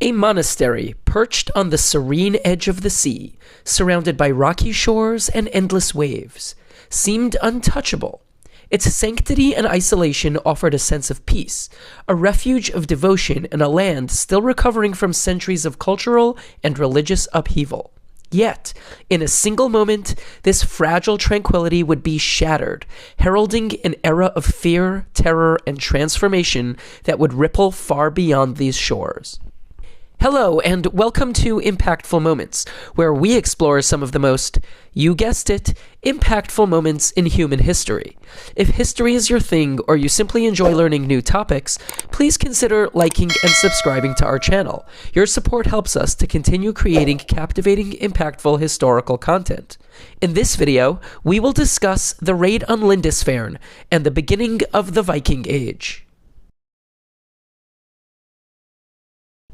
A monastery perched on the serene edge of the sea, surrounded by rocky shores and endless waves, seemed untouchable. Its sanctity and isolation offered a sense of peace, a refuge of devotion in a land still recovering from centuries of cultural and religious upheaval. Yet, in a single moment, this fragile tranquility would be shattered, heralding an era of fear, terror, and transformation that would ripple far beyond these shores. Hello, and welcome to Impactful Moments, where we explore some of the most, you guessed it, impactful moments in human history. If history is your thing, or you simply enjoy learning new topics, please consider liking and subscribing to our channel. Your support helps us to continue creating captivating, impactful historical content. In this video, we will discuss the raid on Lindisfarne and the beginning of the Viking Age.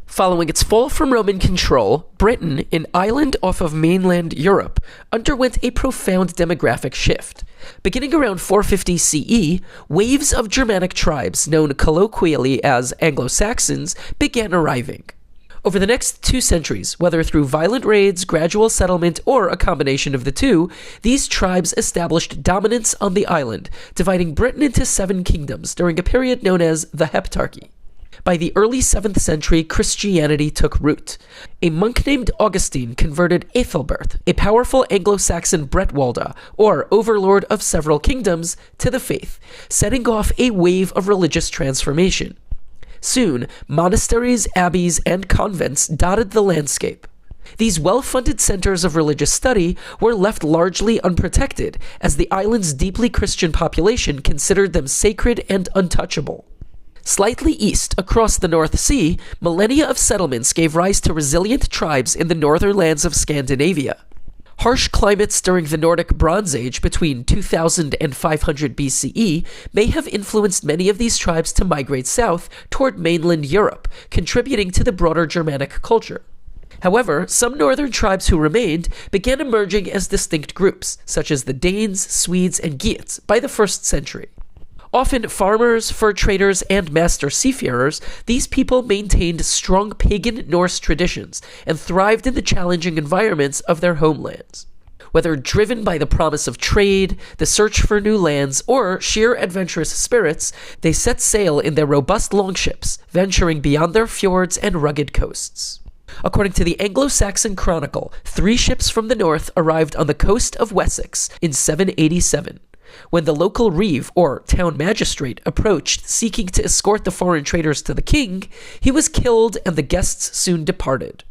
Following its fall from Roman control, Britain, an island off of mainland Europe, underwent a profound demographic shift. Beginning around 450 CE, waves of Germanic tribes, known colloquially as Anglo-Saxons, began arriving. Over the next 2 centuries, whether through violent raids, gradual settlement, or a combination of the two, these tribes established dominance on the island, dividing Britain into 7 kingdoms during a period known as the Heptarchy. By the early 7th century, Christianity took root. A monk named Augustine converted Ethelbert, a powerful Anglo-Saxon Bretwalda, or overlord of several kingdoms, to the faith, setting off a wave of religious transformation. Soon, monasteries, abbeys, and convents dotted the landscape. These well-funded centers of religious study were left largely unprotected, as the island's deeply Christian population considered them sacred and untouchable. Slightly east, across the North Sea, millennia of settlements gave rise to resilient tribes in the northern lands of Scandinavia. Harsh climates during the Nordic Bronze Age between 2000 and 500 BCE may have influenced many of these tribes to migrate south toward mainland Europe, contributing to the broader Germanic culture. However, some northern tribes who remained began emerging as distinct groups, such as the Danes, Swedes, and Geats, by the 1st century. Often farmers, fur traders, and master seafarers, these people maintained strong pagan Norse traditions and thrived in the challenging environments of their homelands. Whether driven by the promise of trade, the search for new lands, or sheer adventurous spirits, they set sail in their robust longships, venturing beyond their fjords and rugged coasts. According to the Anglo-Saxon Chronicle, 3 ships from the north arrived on the coast of Wessex in 787. When the local reeve, or town magistrate, approached seeking to escort the foreign traders to the king, he was killed and the guests soon departed.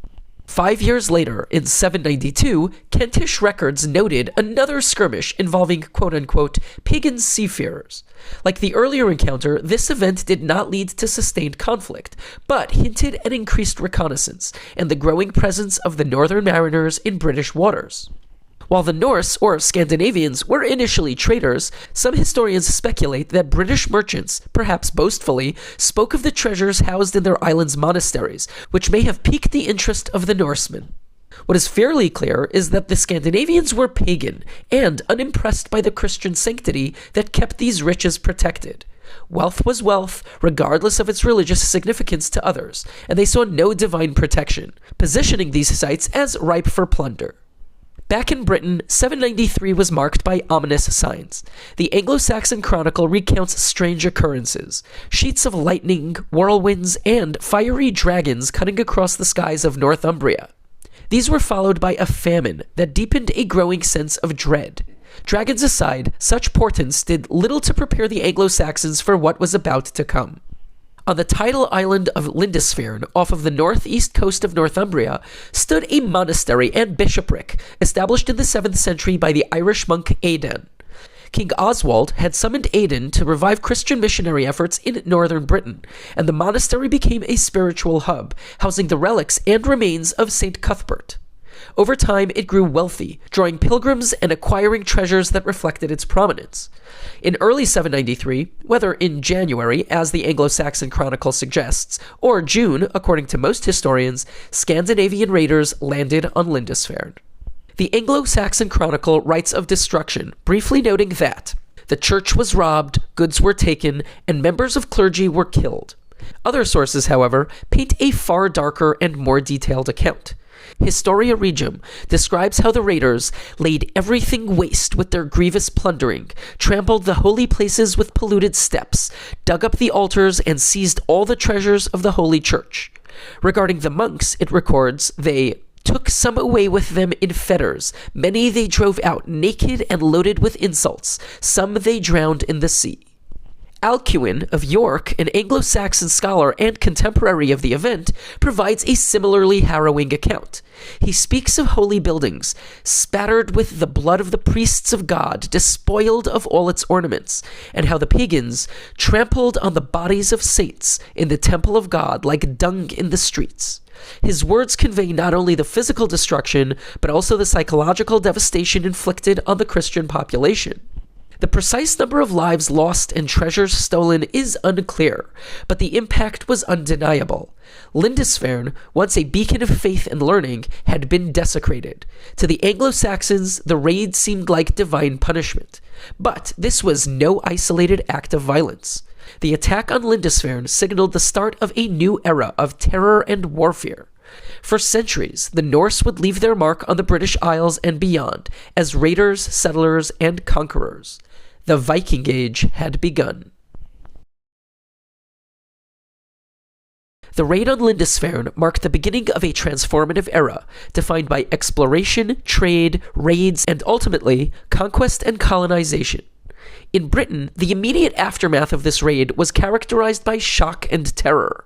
5 years later, in 792, Kentish records noted another skirmish involving quote-unquote pagan seafarers. Like the earlier encounter, this event did not lead to sustained conflict, but hinted at increased reconnaissance and the growing presence of the northern mariners in British waters. While the Norse, or Scandinavians, were initially traders, some historians speculate that British merchants, perhaps boastfully, spoke of the treasures housed in their islands' monasteries, which may have piqued the interest of the Norsemen. What is fairly clear is that the Scandinavians were pagan and unimpressed by the Christian sanctity that kept these riches protected. Wealth was wealth, regardless of its religious significance to others, and they saw no divine protection, positioning these sites as ripe for plunder. Back in Britain, 793 was marked by ominous signs. The Anglo-Saxon Chronicle recounts strange occurrences: sheets of lightning, whirlwinds, and fiery dragons cutting across the skies of Northumbria. These were followed by a famine that deepened a growing sense of dread. Dragons aside, such portents did little to prepare the Anglo-Saxons for what was about to come. On the tidal island of Lindisfarne, off of the northeast coast of Northumbria, stood a monastery and bishopric, established in the 7th century by the Irish monk Aidan. King Oswald had summoned Aidan to revive Christian missionary efforts in northern Britain, and the monastery became a spiritual hub, housing the relics and remains of St. Cuthbert. Over time, it grew wealthy, drawing pilgrims and acquiring treasures that reflected its prominence. In early 793, whether in January, as the Anglo-Saxon Chronicle suggests, or June, according to most historians, Scandinavian raiders landed on Lindisfarne. The Anglo-Saxon Chronicle writes of destruction, briefly noting that the church was robbed, goods were taken, and members of clergy were killed. Other sources, however, paint a far darker and more detailed account. Historia Regum describes how the raiders laid everything waste with their grievous plundering, trampled the holy places with polluted steps, dug up the altars, and seized all the treasures of the holy church. Regarding the monks, it records they took some away with them in fetters, many they drove out naked and loaded with insults, some they drowned in the sea. Alcuin of York, an Anglo-Saxon scholar and contemporary of the event, provides a similarly harrowing account. He speaks of holy buildings, spattered with the blood of the priests of God, despoiled of all its ornaments, and how the pagans trampled on the bodies of saints in the temple of God like dung in the streets. His words convey not only the physical destruction, but also the psychological devastation inflicted on the Christian population. The precise number of lives lost and treasures stolen is unclear, but the impact was undeniable. Lindisfarne, once a beacon of faith and learning, had been desecrated. To the Anglo-Saxons, the raid seemed like divine punishment. But this was no isolated act of violence. The attack on Lindisfarne signaled the start of a new era of terror and warfare. For centuries, the Norse would leave their mark on the British Isles and beyond, as raiders, settlers, and conquerors. The Viking Age had begun. The raid on Lindisfarne marked the beginning of a transformative era, defined by exploration, trade, raids, and ultimately, conquest and colonization. In Britain, the immediate aftermath of this raid was characterized by shock and terror.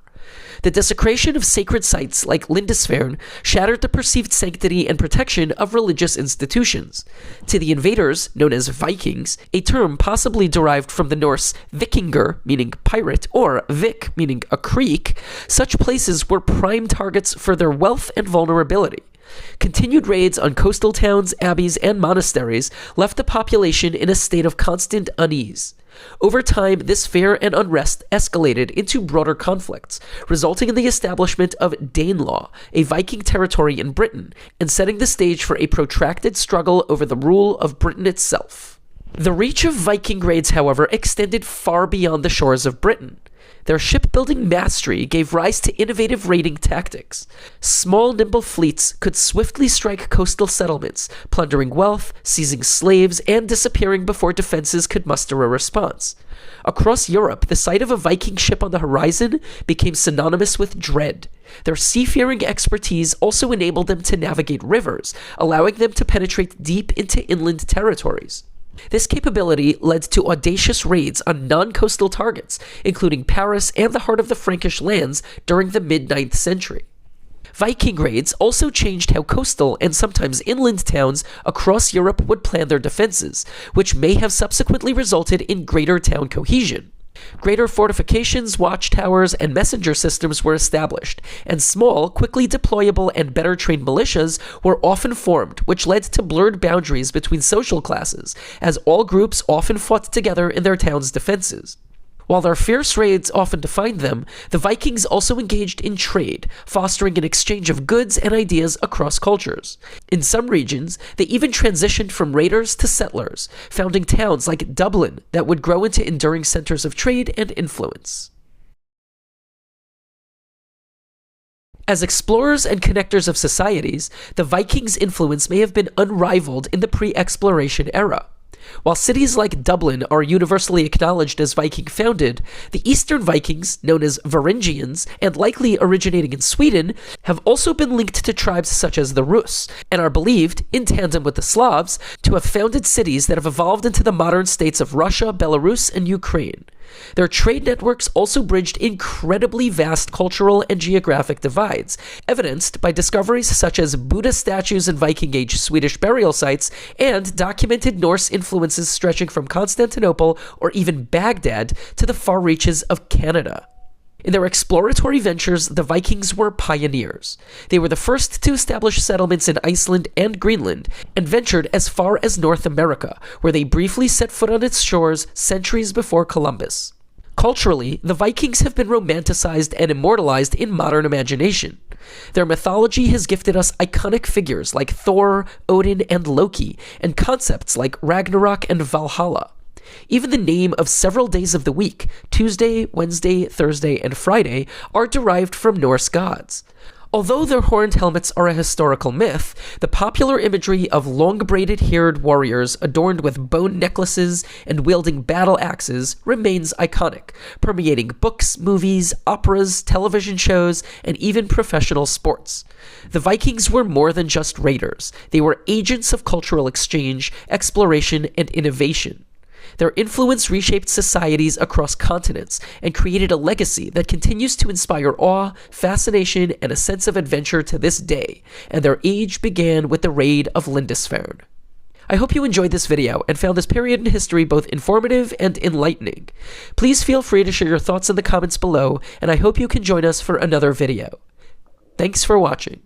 The desecration of sacred sites like Lindisfarne shattered the perceived sanctity and protection of religious institutions. To the invaders, known as Vikings, a term possibly derived from the Norse vikingur, meaning pirate, or vik, meaning a creek, such places were prime targets for their wealth and vulnerability. Continued raids on coastal towns, abbeys, and monasteries left the population in a state of constant unease. Over time, this fear and unrest escalated into broader conflicts, resulting in the establishment of Danelaw, a Viking territory in Britain, and setting the stage for a protracted struggle over the rule of Britain itself. The reach of Viking raids, however, extended far beyond the shores of Britain. Their shipbuilding mastery gave rise to innovative raiding tactics. Small, nimble fleets could swiftly strike coastal settlements, plundering wealth, seizing slaves, and disappearing before defenses could muster a response. Across Europe, the sight of a Viking ship on the horizon became synonymous with dread. Their seafaring expertise also enabled them to navigate rivers, allowing them to penetrate deep into inland territories. This capability led to audacious raids on non-coastal targets, including Paris and the heart of the Frankish lands during the mid-9th century. Viking raids also changed how coastal and sometimes inland towns across Europe would plan their defenses, which may have subsequently resulted in greater town cohesion. Greater fortifications, watchtowers, and messenger systems were established, and small, quickly deployable, and better trained militias were often formed, which led to blurred boundaries between social classes, as all groups often fought together in their town's defenses. While their fierce raids often defined them, the Vikings also engaged in trade, fostering an exchange of goods and ideas across cultures. In some regions, they even transitioned from raiders to settlers, founding towns like Dublin that would grow into enduring centers of trade and influence. As explorers and connectors of societies, the Vikings' influence may have been unrivaled in the pre-exploration era. While cities like Dublin are universally acknowledged as Viking-founded, the Eastern Vikings, known as Varangians, and likely originating in Sweden, have also been linked to tribes such as the Rus, and are believed, in tandem with the Slavs, to have founded cities that have evolved into the modern states of Russia, Belarus, and Ukraine. Their trade networks also bridged incredibly vast cultural and geographic divides, evidenced by discoveries such as Buddha statues in Viking Age Swedish burial sites and documented Norse influences stretching from Constantinople or even Baghdad to the far reaches of Canada. In their exploratory ventures, the Vikings were pioneers. They were the first to establish settlements in Iceland and Greenland, and ventured as far as North America, where they briefly set foot on its shores centuries before Columbus. Culturally, the Vikings have been romanticized and immortalized in modern imagination. Their mythology has gifted us iconic figures like Thor, Odin, and Loki, and concepts like Ragnarok and Valhalla. Even the name of several days of the week, Tuesday, Wednesday, Thursday, and Friday, are derived from Norse gods. Although their horned helmets are a historical myth, the popular imagery of long braided haired warriors adorned with bone necklaces and wielding battle axes remains iconic, permeating books, movies, operas, television shows, and even professional sports. The Vikings were more than just raiders. They were agents of cultural exchange, exploration, and innovation. Their influence reshaped societies across continents and created a legacy that continues to inspire awe, fascination, and a sense of adventure to this day, and their age began with the raid of Lindisfarne. I hope you enjoyed this video and found this period in history both informative and enlightening. Please feel free to share your thoughts in the comments below, and I hope you can join us for another video. Thanks for watching.